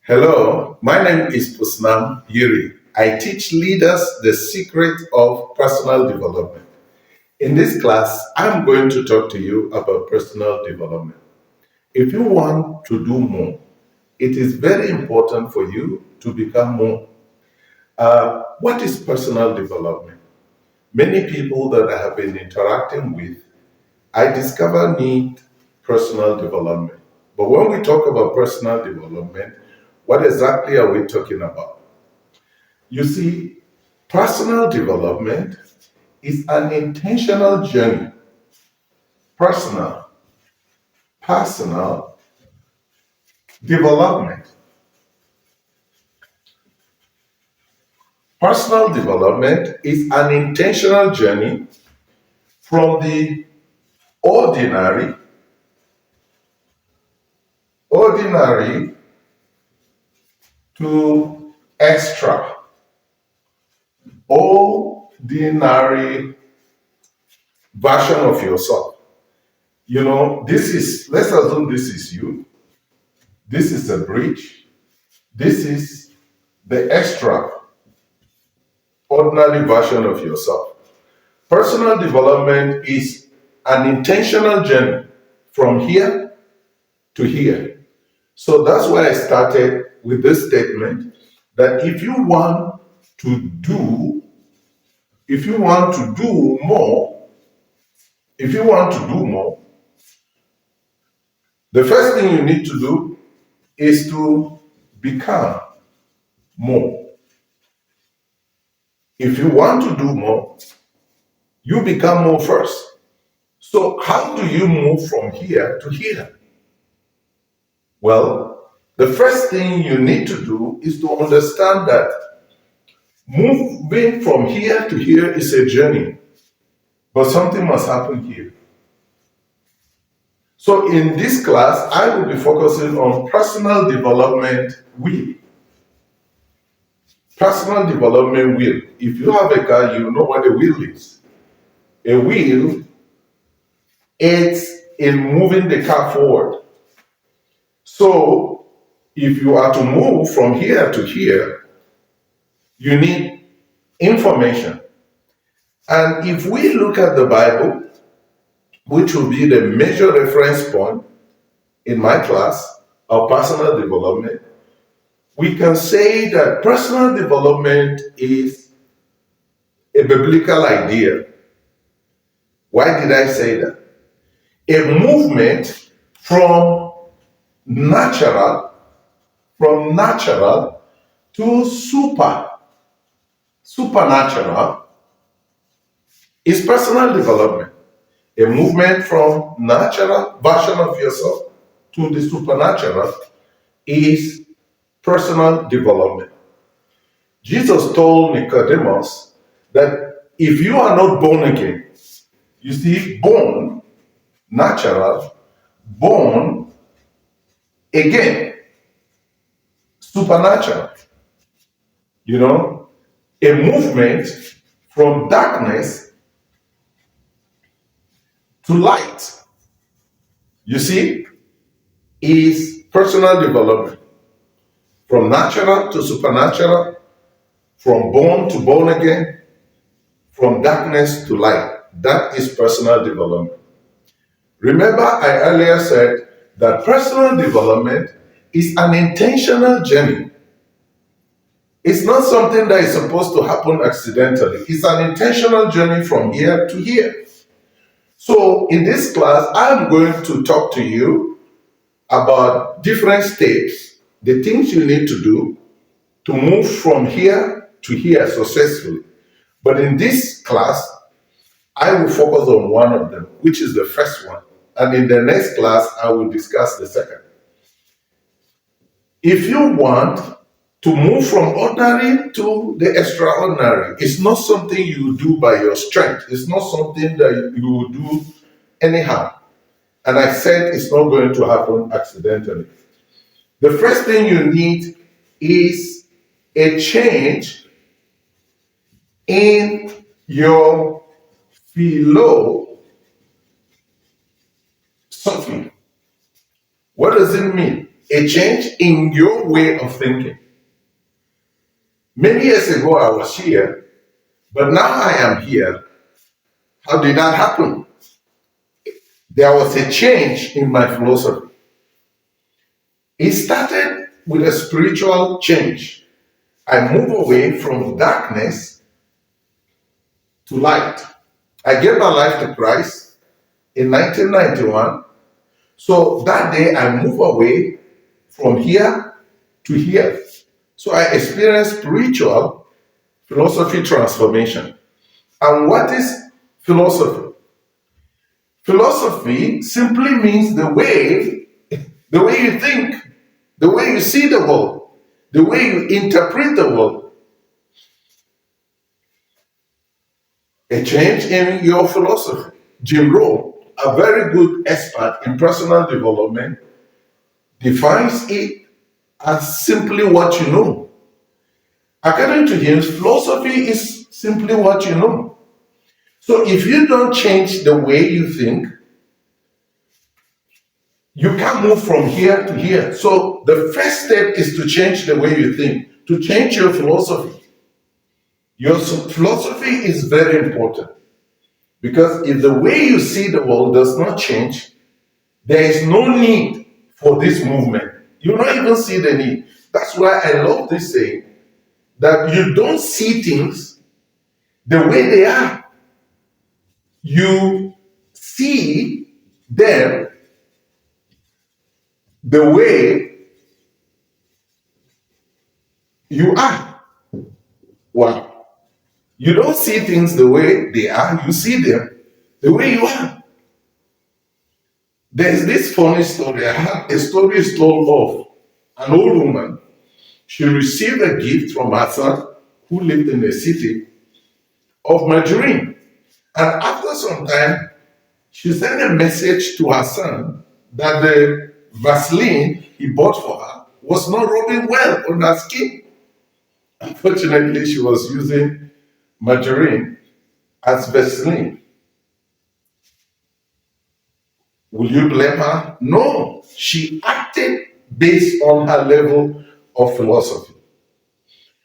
Hello, my name is Pusnam Yuri. I teach leaders the secret of personal development. In this class, I'm going to talk to you about personal development. If you want to do more, it is very important for you to become more. What is personal development? Many people that I have been interacting with, I discover need personal development. But when we talk about personal development, what exactly are we talking about? You see, personal development is an intentional journey. Personal, personal development. Personal development is an intentional journey from the ordinary, ordinary to extraordinary version of yourself. Let's assume this is you. This is a bridge. This is the extraordinary version of yourself. Personal development is an intentional journey from here to here. So that's why I started with this statement that if you want to do more, the first thing you need to do is to become more. If you want to do more, you become more first. So how do you move from here to here? Well, the first thing you need to do is to understand that moving from here to here is a journey, but something must happen here. So in this class, I will be focusing on personal development wheel. Personal development wheel. If you have a car, you know what a wheel is. A wheel aids in moving the car forward. So if you are to move from here to here, you need information. And if we look at the Bible, which will be the major reference point in my class of personal development, we can say that personal development is a biblical idea. Why did I say that? A movement from natural to supernatural is personal development. A movement from natural version of yourself to the supernatural is personal development. Jesus told Nicodemus that if you are not born again, you see, born, natural, born again, supernatural. A movement from darkness to light, you see, is personal development. From natural to supernatural, from born to born again, from darkness to light. That is personal development. Remember, I earlier said that personal development is an intentional journey. It's not something that is supposed to happen accidentally. It's an intentional journey from here to here. So in this class, I'm going to talk to you about different steps, the things you need to do to move from here to here successfully. But in this class, I will focus on one of them, which is the first one. And in the next class, I will discuss the second. If you want to move from ordinary to the extraordinary, it's not something you do by your strength. It's not something that you will do anyhow. And I said it's not going to happen accidentally. The first thing you need is a change in your philosophy. What does it mean? a change in your way of thinking. Many years ago, I was here, but now I am here. How did that happen? There was a change in my philosophy. It started with a spiritual change. I moved away from darkness to light. I gave my life to Christ in 1991. So that day I moved away from here to here. So I experienced spiritual philosophy transformation. And what is philosophy? Philosophy simply means the way you think, the way you see the world, the way you interpret the world. A change in your philosophy. Jim Rohn, a very good expert in personal development, defines it as simply what you know. According to him, philosophy is simply what you know. So if you don't change the way you think, you can't move from here to here. So the first step is to change the way you think, to change your philosophy. Your philosophy is very important because if the way you see the world does not change, there is no need for this movement. You don't even see the need. That's why I love this saying that you don't see things the way they are. You see them the way you are. Wow. You don't see things the way they are, you see them the way you are. There's this funny story. I had a story told of an old woman. She received a gift from her son who lived in the city of margarine. And after some time, she sent a message to her son that the Vaseline he bought for her was not rubbing well on her skin. Unfortunately, she was using margarine as Vaseline. Will you blame her? No. She acted based on her level of philosophy.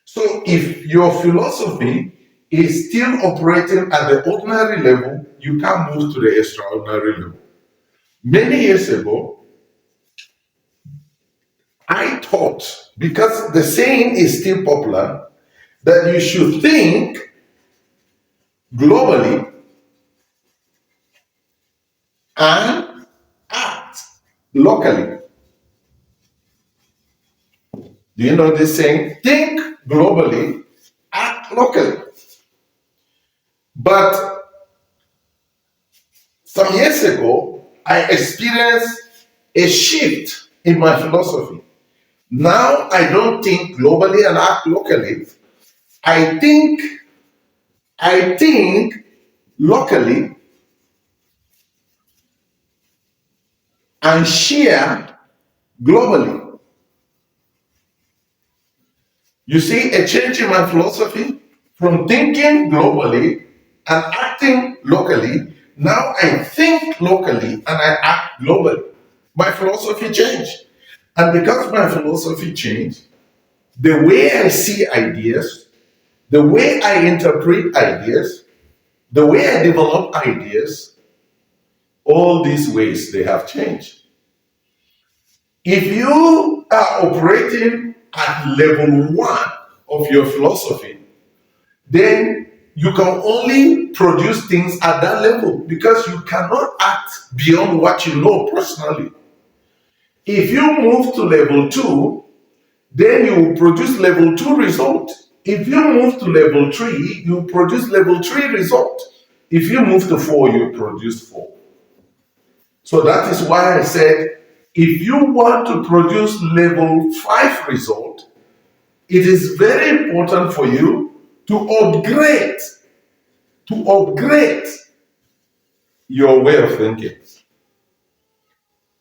So if your philosophy is still operating at the ordinary level, you can't move to the extraordinary level. Many years ago, I thought, because the saying is still popular, that you should think globally and act locally. Do you know this saying? Think globally, act locally. But some years ago, I experienced a shift in my philosophy. Now I don't think globally and act locally. I think locally and share globally. You see a change in my philosophy from thinking globally and acting locally. Now I think locally and I act globally. My philosophy changed. And because my philosophy changed, the way I see ideas, the way I interpret ideas, the way I develop ideas, all these ways they have changed. If you are operating at level 1 of your philosophy, then you can only produce things at that level because you cannot act beyond what you know personally. If you move to level 2, then you will produce level 2 result. If you move to level 3, you produce level 3 result. If you move to 4, you produce 4. So that is why I said, if you want to produce level 5 result, it is very important for you to upgrade your way of thinking.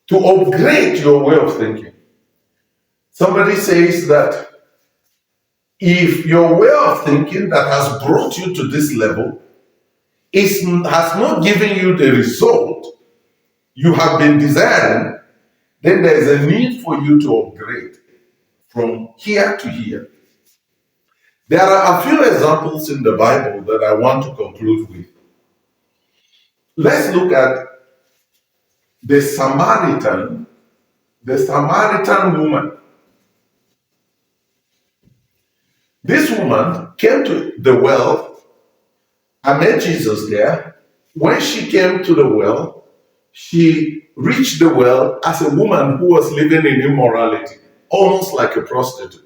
To upgrade your way of thinking. Somebody says that if your way of thinking that has brought you to this level has not given you the result you have been desiring, then there is a need for you to upgrade from here to here. There are a few examples in the Bible that I want to conclude with. Let's look at the Samaritan woman. This woman came to the well. I met Jesus there. When she came to the well, she reached the well as a woman who was living in immorality, almost like a prostitute.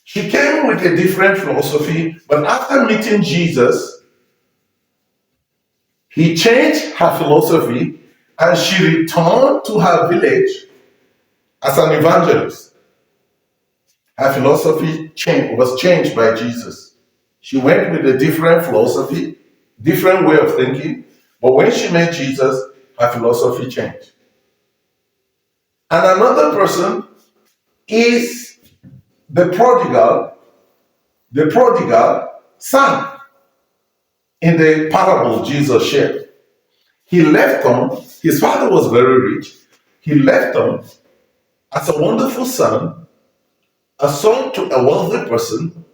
She came with a different philosophy, but after meeting Jesus, he changed her philosophy and she returned to her village as an evangelist. Her philosophy was changed by Jesus. She went with a different philosophy, different way of thinking, but when she met Jesus, her philosophy changed. And another person is the prodigal son in the parable Jesus shared. He left home. His father was very rich. He left home as a wonderful son, a son to a wealthy person,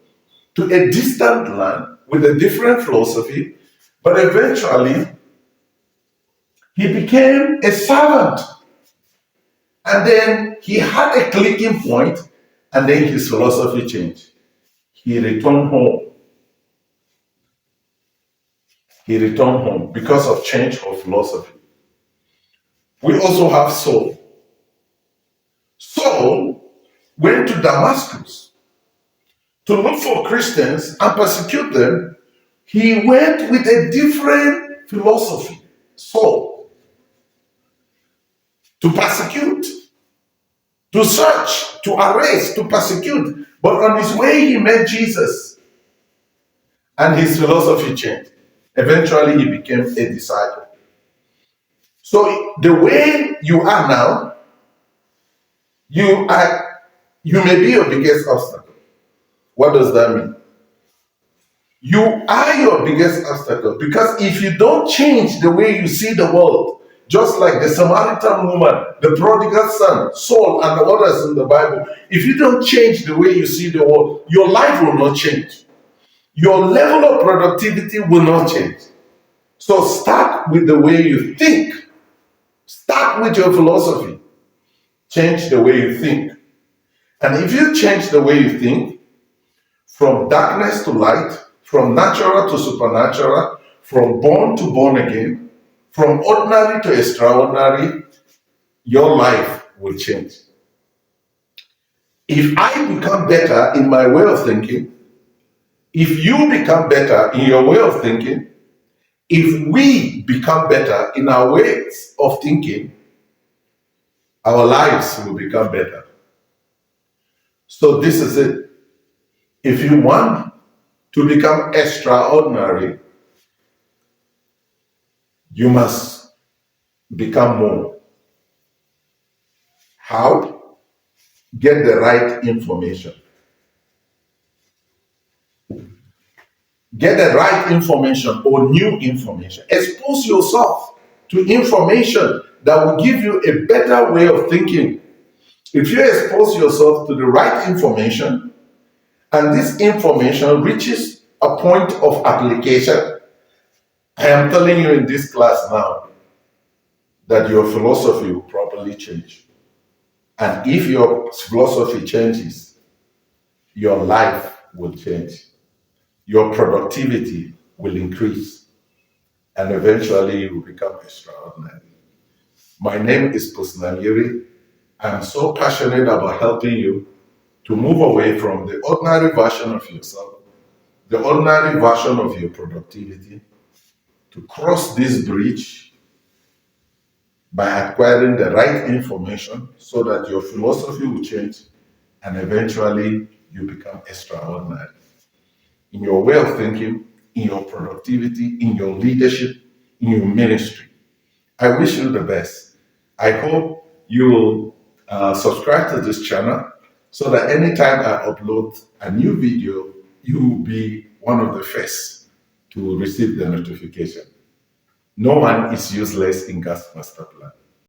to a distant land with a different philosophy, but eventually he became a servant. And then he had a clicking point, and then his philosophy changed. He returned home. He returned home because of change of philosophy. We also have Saul. Saul went to Damascus to look for Christians and persecute them. He went with a different philosophy, Saul, to persecute, to search, to arrest, to persecute. But on his way, he met Jesus, and his philosophy changed. Eventually, he became a disciple. So the way you are now, you may be your biggest obstacle. What does that mean? You are your biggest obstacle, because if you don't change the way you see the world, just like the Samaritan woman, the prodigal son, Saul, and the others in the Bible, if you don't change the way you see the world, your life will not change. Your level of productivity will not change. So start with the way you think. Start with your philosophy. Change the way you think. And if you change the way you think, from darkness to light, from natural to supernatural, from born to born again, from ordinary to extraordinary, your life will change. If I become better in my way of thinking, if you become better in your way of thinking, if we become better in our ways of thinking, our lives will become better. So this is it. If you want to become extraordinary, you must become more. How? Get the right information. Get the right information or new information. Expose yourself to information that will give you a better way of thinking. If you expose yourself to the right information, and this information reaches a point of application, I am telling you in this class now that your philosophy will properly change. And if your philosophy changes, your life will change. Your productivity will increase. And eventually you will become extraordinary. My name is Pusnamiri. I'm so passionate about helping you to move away from the ordinary version of yourself, the ordinary version of your productivity, to cross this bridge by acquiring the right information so that your philosophy will change and eventually you become extraordinary. In your way of thinking, in your productivity, in your leadership, in your ministry. I wish you the best. I hope you will subscribe to this channel so that anytime I upload a new video, you will be one of the first to receive the notification. No one is useless in God's master plan.